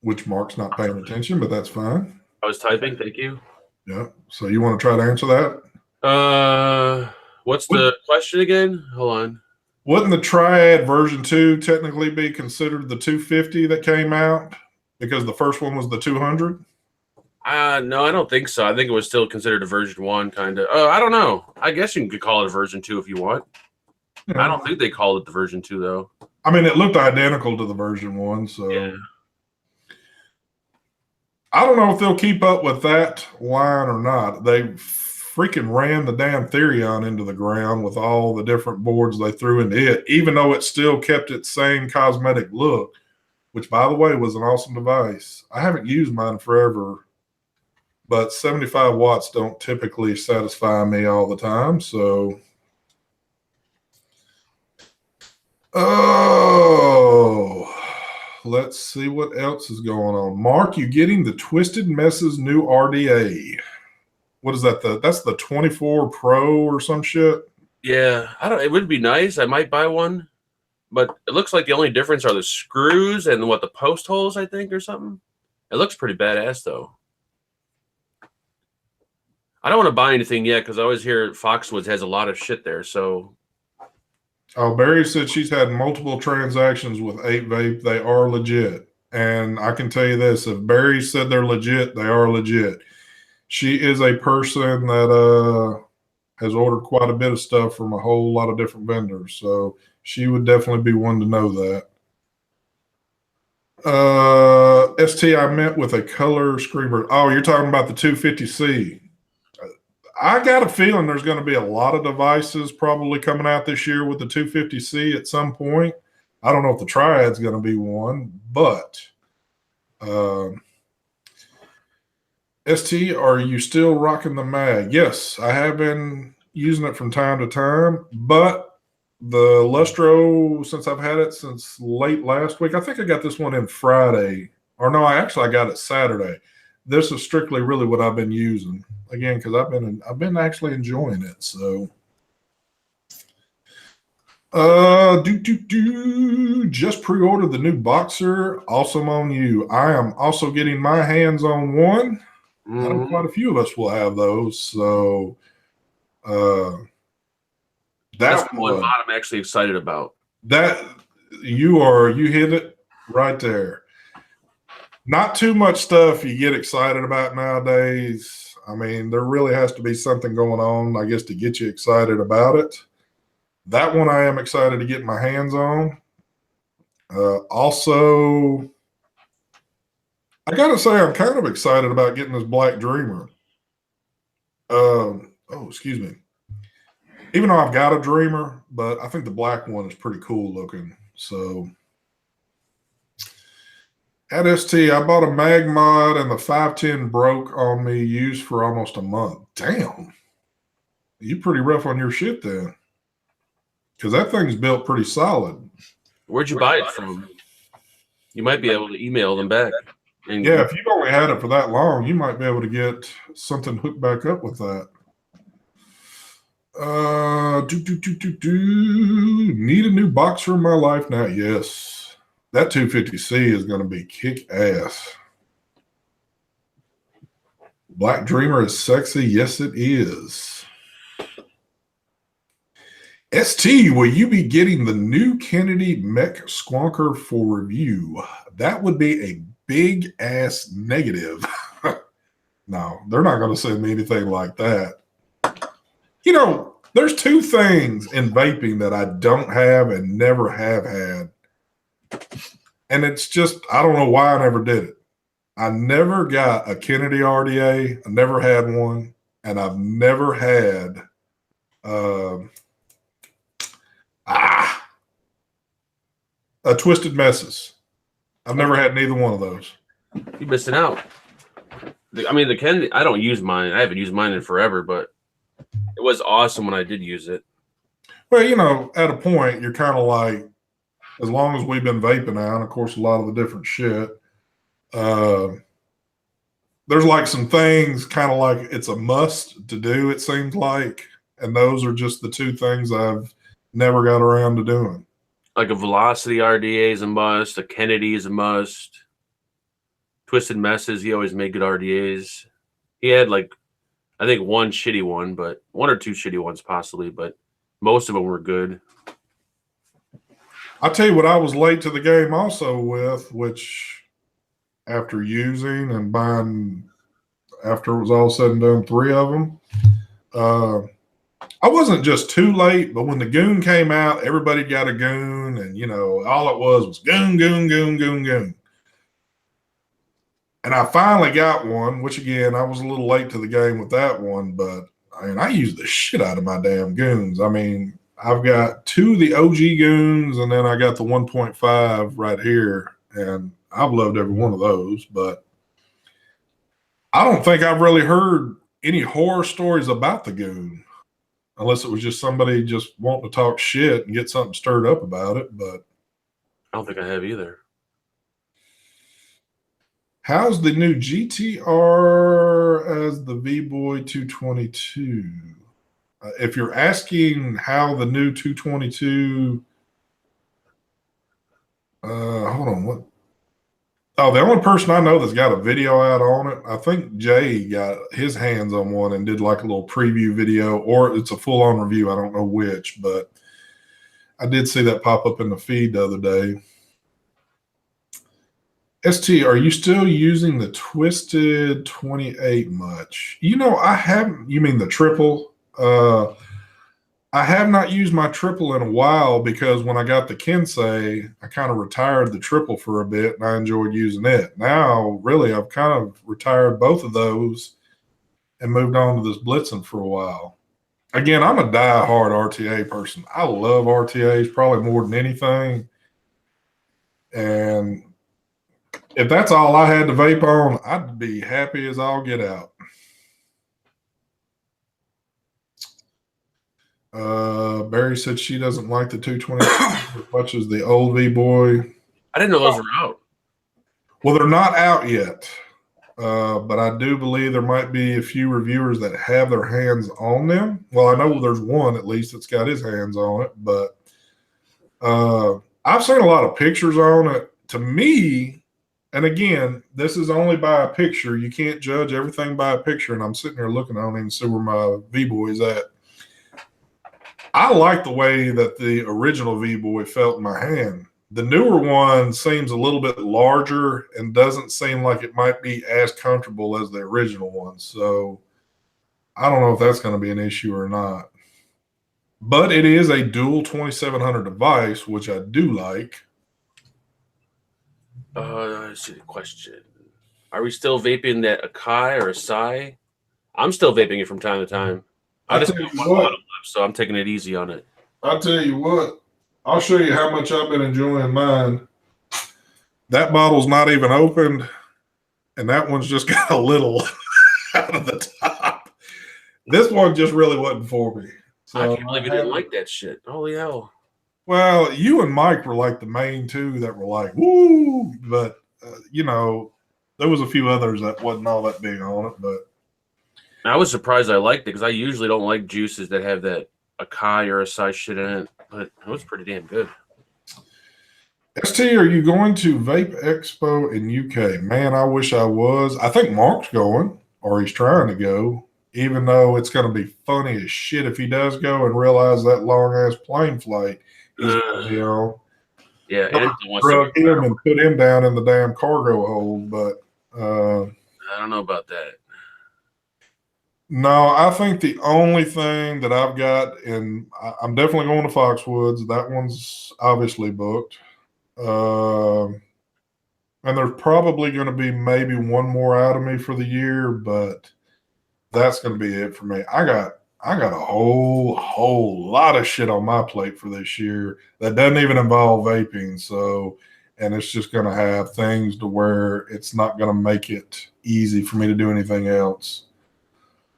which Mark's not paying attention, but that's fine. I was typing, thank you. Yeah. So you want to try to answer that? What's the question again? Hold on. Wouldn't the Triad version 2 technically be considered the 250 that came out because the first one was the 200? No, I don't think so. I think it was still considered a version 1, kind of. I don't know. I guess you could call it a version 2 if you want. Yeah. I don't think they called it the version 2 though. I mean, it looked identical to the version 1, so Yeah. I don't know if they'll keep up with that line or not. They freaking ran the damn Therion into the ground with all the different boards they threw into it, even though it still kept its same cosmetic look, which, by the way, was an awesome device. I haven't used mine forever, but 75 watts don't typically satisfy me all the time, so... Oh, let's see what else is going on. Mark, you getting the Twisted Messes new RDA? What is that? That's the 24 Pro or some shit? Yeah, I don't. It would be nice. I might buy one, but it looks like the only difference are the screws and what the post holes, I think, or something. It looks pretty badass though. I don't want to buy anything yet because I always hear Foxwoods has a lot of shit there. So, oh, Barry said she's had multiple transactions with 8Vape. They are legit, and I can tell you this: if Barry said they're legit, they are legit. She is a person that has ordered quite a bit of stuff from a whole lot of different vendors, so she would definitely be one to know that. ST, I meant with a color screamer. Oh, you're talking about the 250C. I got a feeling there's going to be a lot of devices probably coming out this year with the 250C at some point. I don't know if the Triad's going to be one, but ST, are you still rocking the mag? Yes, I have been using it from time to time, but the Lustro, since I've had it since late last week, I think I got this one in Friday. Or no, I got it Saturday. This is strictly really what I've been using. Again, because I've been actually enjoying it. So just pre-ordered the new Boxer. Awesome on you. I am also getting my hands on one. I know quite a few of us will have those. So that's the one I'm actually excited about. That you hit it right there. Not too much stuff you get excited about nowadays. I mean, there really has to be something going on, I guess, to get you excited about it. That one I am excited to get my hands on. Also, I got to say, I'm kind of excited about getting this Black Dreamer. Excuse me. Even though I've got a Dreamer, but I think the black one is pretty cool looking. So at ST, I bought a mag mod and the 510 broke on me, used for almost a month. Damn. You pretty rough on your shit then. Because that thing's built pretty solid. Where'd you buy it from? You might be able to email them back. Yeah, if you've only had it for that long, you might be able to get something hooked back up with that. Need a new Boxer in my life now? Yes. That 250C is going to be kick ass. Black Dreamer is sexy. Yes, it is. ST, will you be getting the new Kennedy Mech Squonker for review? That would be a big ass negative. No, they're not going to send me anything like that. You know, there's two things in vaping that I don't have and never have had. And it's just, I don't know why I never did it. I never got a Kennedy RDA. I never had one. And I've never had a Twisted Messes. I've never had neither one of those. You're missing out. I mean, the Kennedy, I don't use mine. I haven't used mine in forever, but it was awesome when I did use it. Well, you know, at a point, you're kind of like, as long as we've been vaping now, and of course, a lot of the different shit, there's like some things kind of like it's a must to do, it seems like. And those are just the two things I've never got around to doing. Like a Velocity RDA is a must. A Kennedy is a must. Twisted Messes, he always made good RDAs. He had like I think one shitty one, but one or two shitty ones possibly, but most of them were good. I'll tell you what I was late to the game also with, which after using and buying, after it was all said and done, 3 of them, I wasn't just too late, but when the goon came out, everybody got a goon, and all it was goon, goon, goon, goon, goon. And I finally got one, which again, I was a little late to the game with that one, but I used the shit out of my damn goons. I mean, I've got 2 of the OG goons, and then I got the 1.5 right here, and I've loved every one of those, but I don't think I've really heard any horror stories about the goon, unless it was just somebody just wanting to talk shit and get something stirred up about it. But I don't think I have either. how's the new GTR as the V-Boy 222? If you're asking how the new 222, hold on, what? Oh, the only person I know that's got a video out on it, I think Jay got his hands on one and did like a little preview video, or it's a full-on review. I don't know which, but I did see that pop up in the feed the other day. ST, are you still using the Twisted 28 much? I haven't. You mean the triple? I have not used my triple in a while because when I got the Kensei, I kind of retired the triple for a bit and I enjoyed using it. Now, really, I've kind of retired both of those and moved on to this Blitzen for a while. Again, I'm a die-hard RTA person. I love RTAs probably more than anything. And if that's all I had to vape on, I'd be happy as all get out. Barry said she doesn't like the 220 as much as the old V-Boy. I didn't know those were out. Well, they're not out yet, but I do believe there might be a few reviewers that have their hands on them. Well, I know there's one at least that's got his hands on it, but I've seen a lot of pictures on it. To me, and again, this is only by a picture. You can't judge everything by a picture, and I'm sitting here looking on it and see where my V-Boy is at. I like the way that the original V-Boy felt in my hand. The newer one seems a little bit larger and doesn't seem like it might be as comfortable as the original one. So I don't know if that's going to be an issue or not. But it is a dual 2700 device, which I do like. Let's see the question. Are we still vaping that Akai or Asai? I'm still vaping it from time to time. I just got one bottle left, so I'm taking it easy on it. I'll tell you what. I'll show you how much I've been enjoying mine. That bottle's not even opened, and that one's just got a little out of the top. This one just really wasn't for me. So I can't believe you didn't like that shit. Holy hell. Well, you and Mike were like the main two that were like, woo, but, there was a few others that wasn't all that big on it, but. I was surprised I liked it because I usually don't like juices that have that Akai or Asai shit in it, but it was pretty damn good. ST, are you going to Vape Expo in UK? Man, I wish I was. I think Mark's going, or he's trying to go, even though it's going to be funny as shit if he does go and realize that long-ass plane flight he's going to be on. Yeah, drug him and put him down in the damn cargo hold, but I don't know about that. No, I think the only thing that I've got, and I'm definitely going to Foxwoods. That one's obviously booked. And there's probably going to be maybe one more out of me for the year, but that's going to be it for me. I got a whole lot of shit on my plate for this year that doesn't even involve vaping. So, and it's just going to have things to where it's not going to make it easy for me to do anything else.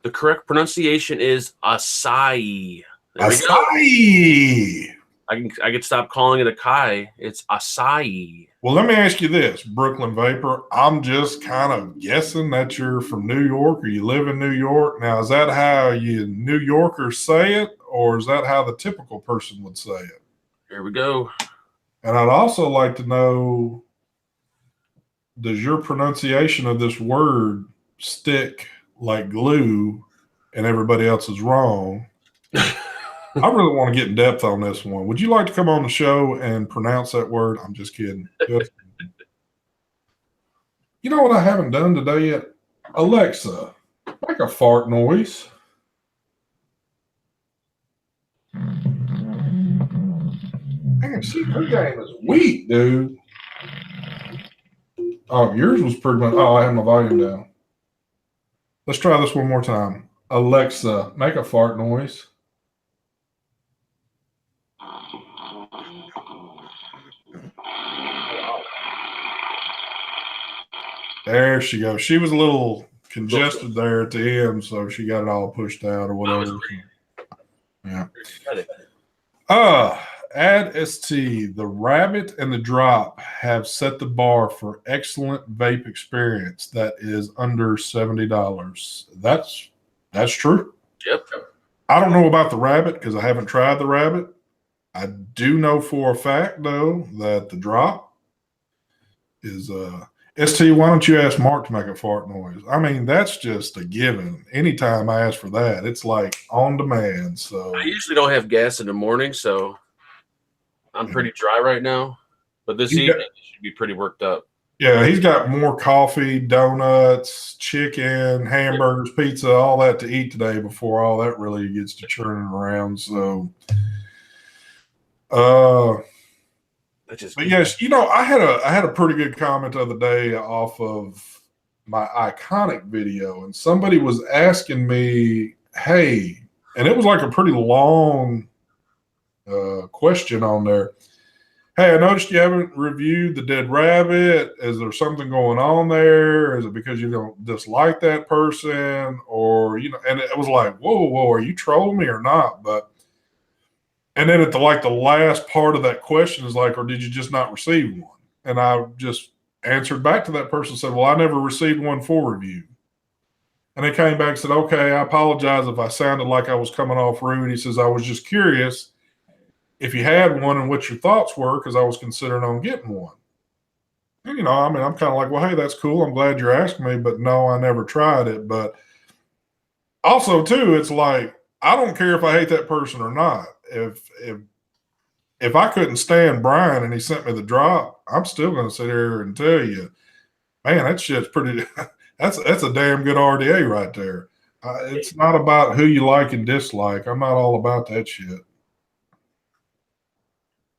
The correct pronunciation is Acai. Acai. I could stop calling it Akai. It's Acai. Well, let me ask you this, Brooklyn Vapor. I'm just kind of guessing that you're from New York or you live in New York. Now, is that how you New Yorkers say it, or is that how the typical person would say it? Here we go. And I'd also like to know, does your pronunciation of this word stick like glue, and everybody else is wrong. I really want to get in depth on this one. Would you like to come on the show and pronounce that word? I'm just kidding. Just, you know what I haven't done today yet? Alexa, make a fart noise. Man, see, her game is weak, dude. Oh, yours was pretty much. Oh, I have my volume down. Let's try this one more time. Alexa, make a fart noise. There she goes. She was a little congested there at the end, so she got it all pushed out or whatever. Yeah. Add ST, the rabbit and the drop have set the bar for excellent vape experience that is under $70. That's true. Yep. I don't know about the rabbit because I haven't tried the rabbit. I do know for a fact though that the drop is ST, why don't you ask Mark to make a fart noise? I mean, that's just a given. Anytime I ask for that, it's like on demand. So I usually don't have gas in the morning, so I'm pretty dry right now. But this evening it should be pretty worked up. Yeah, he's got more coffee, donuts, chicken, hamburgers, pizza, all that to eat today before all that really gets to churning around. So but yes, you know, I had a pretty good comment the other day off of my iconic video, and somebody was asking me, hey, and it was like a pretty long question on there. Hey, I noticed you haven't reviewed the dead rabbit. Is there something going on there? Is it because you don't dislike that person? Or, you know, and it was like, whoa, are you trolling me or not? But and then at the last part of that question is like, or did you just not receive one? And I just answered back to that person and said, well, I never received one for review. And they came back and said, okay, I apologize if I sounded like I was coming off rude. He says, I was just curious if you had one and what your thoughts were, because I was considering on getting one. And, you know, I mean, I'm kind of like, well, hey, that's cool. I'm glad you're asking me, but no, I never tried it. But also, too, it's like, I don't care if I hate that person or not. If I couldn't stand Brian and he sent me the drop, I'm still going to sit here and tell you, man, that shit's pretty. That's a damn good RDA right there. It's not about who you like and dislike. I'm not all about that shit.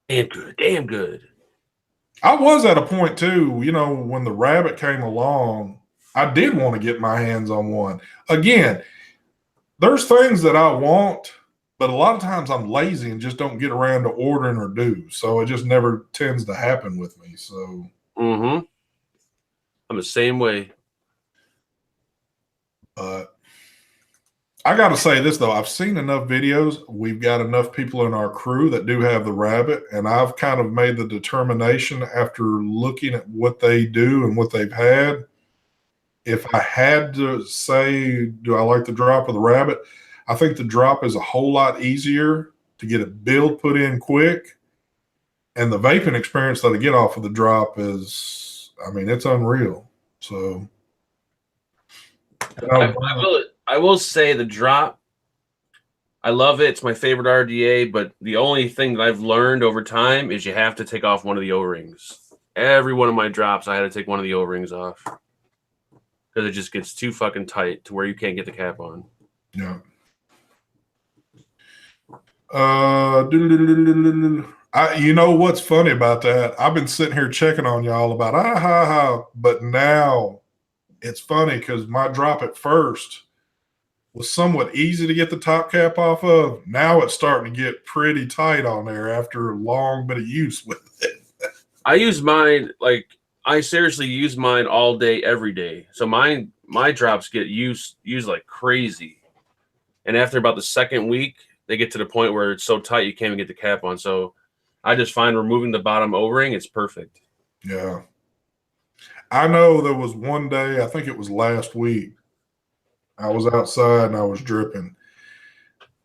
Damn good. I was at a point too, you know, when the rabbit came along, I did want to get my hands on one. Again, there's things that I want, but a lot of times I'm lazy and just don't get around to ordering or do. So it just never tends to happen with me. So I'm the same way. But I got to say this, though. I've seen enough videos. We've got enough people in our crew that do have the rabbit. And I've kind of made the determination after looking at what they do and what they've had. If I had to say, do I like the drop or the rabbit? I think the drop is a whole lot easier to get a build put in quick. And the vaping experience that I get off of the drop is, I mean, it's unreal. So I will say the drop, I love it. It's my favorite RDA, but the only thing that I've learned over time is you have to take off one of the O-rings. Every one of my drops, I had to take one of the O-rings off because it just gets too fucking tight to where you can't get the cap on. Yeah. You know what's funny about that? I've been sitting here checking on y'all about but now it's funny because my drop at first was somewhat easy to get the top cap off of. Now it's starting to get pretty tight on there after a long bit of use with it. I use mine, like, I seriously use mine all day, every day. So my drops get used like crazy. And after about the second week, they get to the point where it's so tight you can't even get the cap on. So I just find removing the bottom O-ring, it's perfect. Yeah. I know there was one day, I think it was last week, I was outside and I was dripping.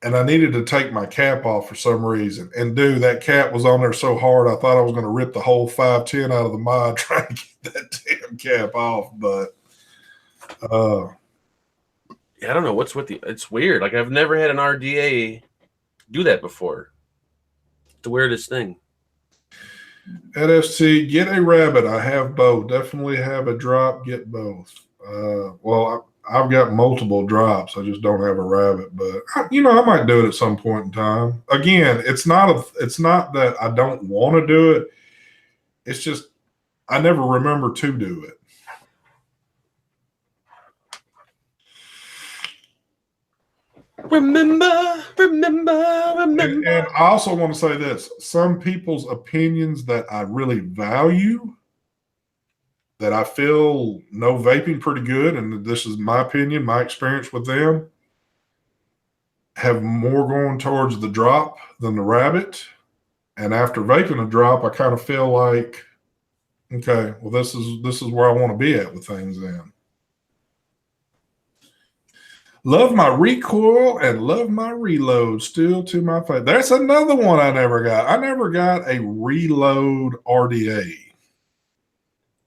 And I needed to take my cap off for some reason. And dude, that cap was on there so hard, I thought I was going to rip the whole 510 out of the mod trying to get that damn cap off. But Yeah, I don't know what's with the. It's weird. Like I've never had an RDA do that before. It's the weirdest thing. At ST, get a rabbit. I have both. Definitely have a drop. Get both. I've got multiple drops. I just don't have a rabbit, but I might do it at some point in time. Again, it's not that I don't want to do it. It's just I never remember to do it. Remember. And I also want to say this: some people's opinions that I really value, that I feel know vaping pretty good, and this is my opinion, my experience with them, have more going towards the drop than the rabbit. And after vaping a drop, I kind of feel like, okay, well, this is where I want to be at with things then. Love my recoil and love my reload. Still to my face. That's another one I never got. I never got a reload RDA.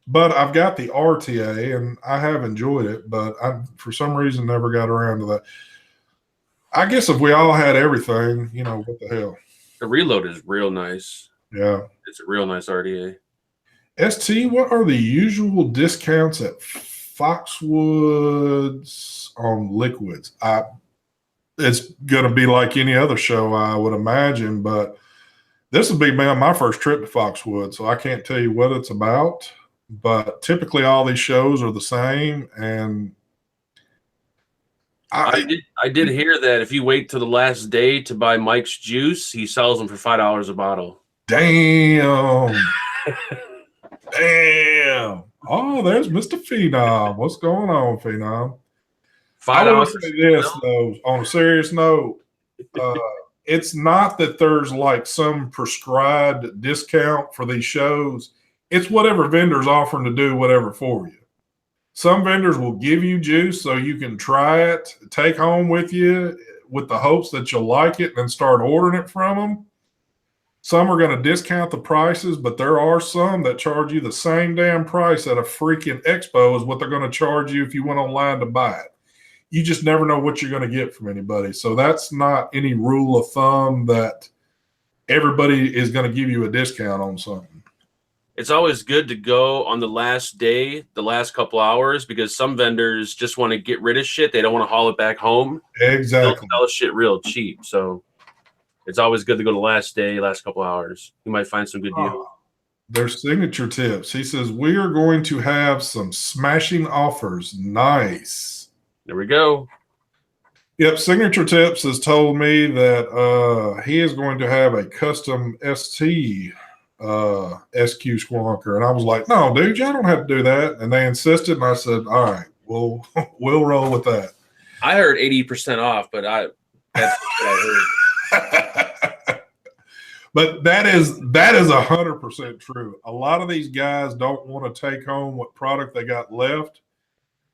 But I've got the RTA and I have enjoyed it, but I, for some reason, never got around to that. I guess if we all had everything, what the hell? The reload is real nice. Yeah. It's a real nice RDA. ST, what are the usual discounts at Foxwoods on liquids? It's going to be like any other show, I would imagine, but this will be my first trip to Foxwoods, so I can't tell you what it's about. But typically, all these shows are the same, and I did hear that if you wait till the last day to buy Mike's juice, he sells them for $5 a bottle. Damn. Damn. Oh, there's Mr. Phenom. What's going on, Phenom? I will say this, though, on a serious note, it's not that there's like some prescribed discount for these shows. It's whatever vendor's offering to do whatever for you. Some vendors will give you juice so you can try it, take home with you with the hopes that you'll like it and then start ordering it from them. Some are going to discount the prices, but there are some that charge you the same damn price at a freaking expo as what they're going to charge you if you went online to buy it. You just never know what you're going to get from anybody. So that's not any rule of thumb that everybody is going to give you a discount on something. It's always good to go on the last day, the last couple hours, because some vendors just want to get rid of shit. They don't want to haul it back home. Exactly. They'll sell shit real cheap. So it's always good to go the last day, last couple hours. You might find some good deals. Their signature tips. He says, we are going to have some smashing offers. Nice. There we go. Yep, Signature Tips has told me that he is going to have a custom ST SQ Squonker. And I was like, no, dude, y'all don't have to do that. And they insisted, and I said, all right, we'll roll with that. I heard 80% off, but that's what I heard. But that is 100% true. A lot of these guys don't want to take home what product they got left.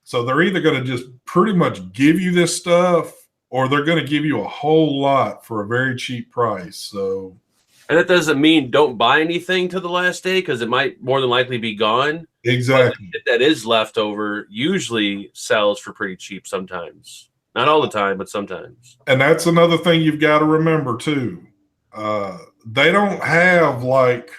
So they're either going to just pretty much give you this stuff or they're going to give you a whole lot for a very cheap price. So, and that doesn't mean don't buy anything to the last day because it might more than likely be gone. Exactly. But that is left over usually sells for pretty cheap sometimes. Not all the time, but sometimes. And that's another thing you've got to remember too. They don't have like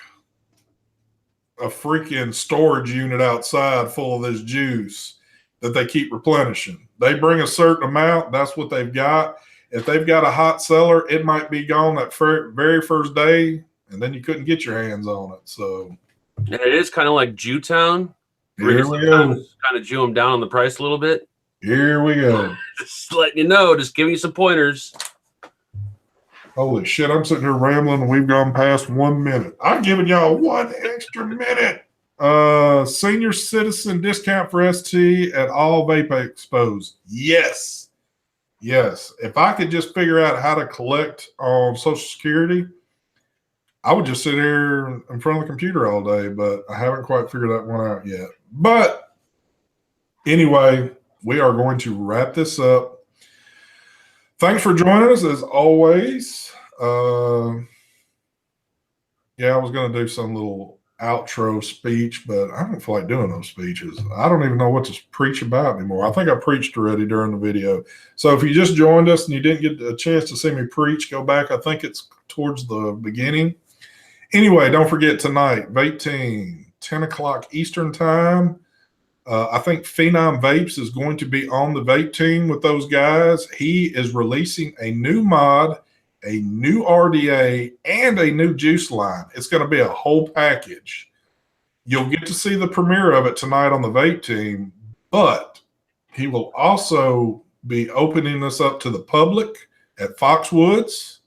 a freaking storage unit outside full of this juice that they keep replenishing. They bring a certain amount. That's what they've got. If they've got a hot cellar, it might be gone that very first day, and then you couldn't get your hands on it. So, and it is kind of like Jewtown. Here we go. Kind of Jew them down on the price a little bit. Here we go. Just letting you know. Just giving you some pointers. Holy shit! I'm sitting here rambling, and we've gone past 1 minute. I'm giving y'all 1 extra minute. Senior citizen discount for ST at all vape expos. Yes. If I could just figure out how to collect on Social Security, I would just sit here in front of the computer all day, but I haven't quite figured that one out yet. But anyway, we are going to wrap this up. Thanks for joining us as always. Yeah, I was going to do some little outro speech, but I don't feel like doing those speeches. I don't even know what to preach about anymore. I think I preached already during the video. So if you just joined us and you didn't get a chance to see me preach, go back. I think it's towards the beginning. Anyway, don't forget tonight, Vape Team, 10 o'clock Eastern time. I think Phenom Vapes is going to be on the Vape Team with those guys. He is releasing a new mod, a new RDA, and a new juice line. It's going to be a whole package. You'll get to see the premiere of it tonight on the Vape Team, but he will also be opening this up to the public at Foxwoods.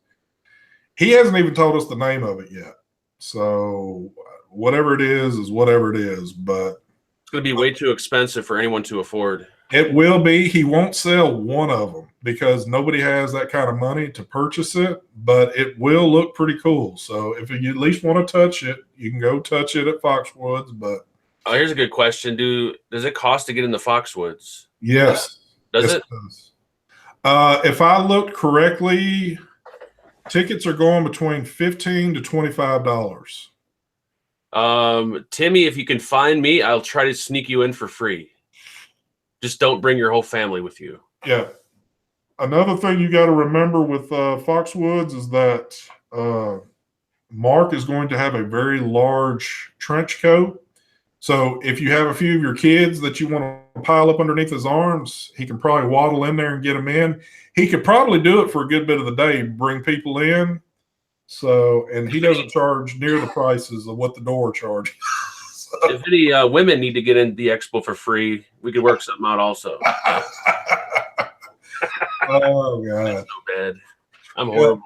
He hasn't even told us the name of it yet. So whatever it is whatever it is, but it's going to be way too expensive for anyone to afford. It will be. He won't sell one of them because nobody has that kind of money to purchase it, but it will look pretty cool. So if you at least want to touch it, you can go touch it at Foxwoods. But here's a good question. Does it cost to get into Foxwoods? Yes. Does it? Does. If I looked correctly, tickets are going between $15 to $25. Timmy, if you can find me, I'll try to sneak you in for free. Just don't bring your whole family with you. Yeah. Another thing you got to remember with Foxwoods is that Mark is going to have a very large trench coat. So if you have a few of your kids that you want to pile up underneath his arms, he can probably waddle in there and get them in. He could probably do it for a good bit of the day, bring people in. So, and he doesn't charge near the prices of what the door charges. If any women need to get in the Expo for free, we could work something out also. Oh, God. That's so bad. I'm horrible.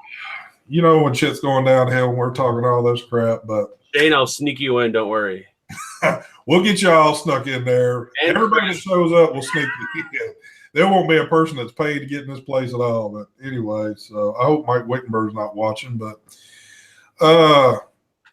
You know when shit's going downhill and we're talking all this crap, but Shane, I'll sneak you in. Don't worry. We'll get you all snuck in there. And everybody that shows up will sneak you in. There won't be a person that's paid to get in this place at all. But anyway, so I hope Mike Wittenberg's not watching. But all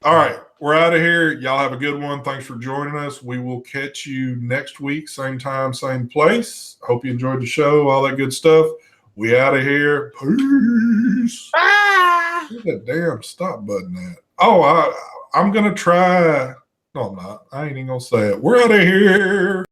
right, we're out of here. Y'all have a good one. Thanks for joining us. We will catch you next week, same time, same place. Hope you enjoyed the show, all that good stuff. We out of here. Peace. Ah! Where's that damn stop button at? Oh, I'm going to try. No, I'm not. I ain't even going to say it. We're out of here.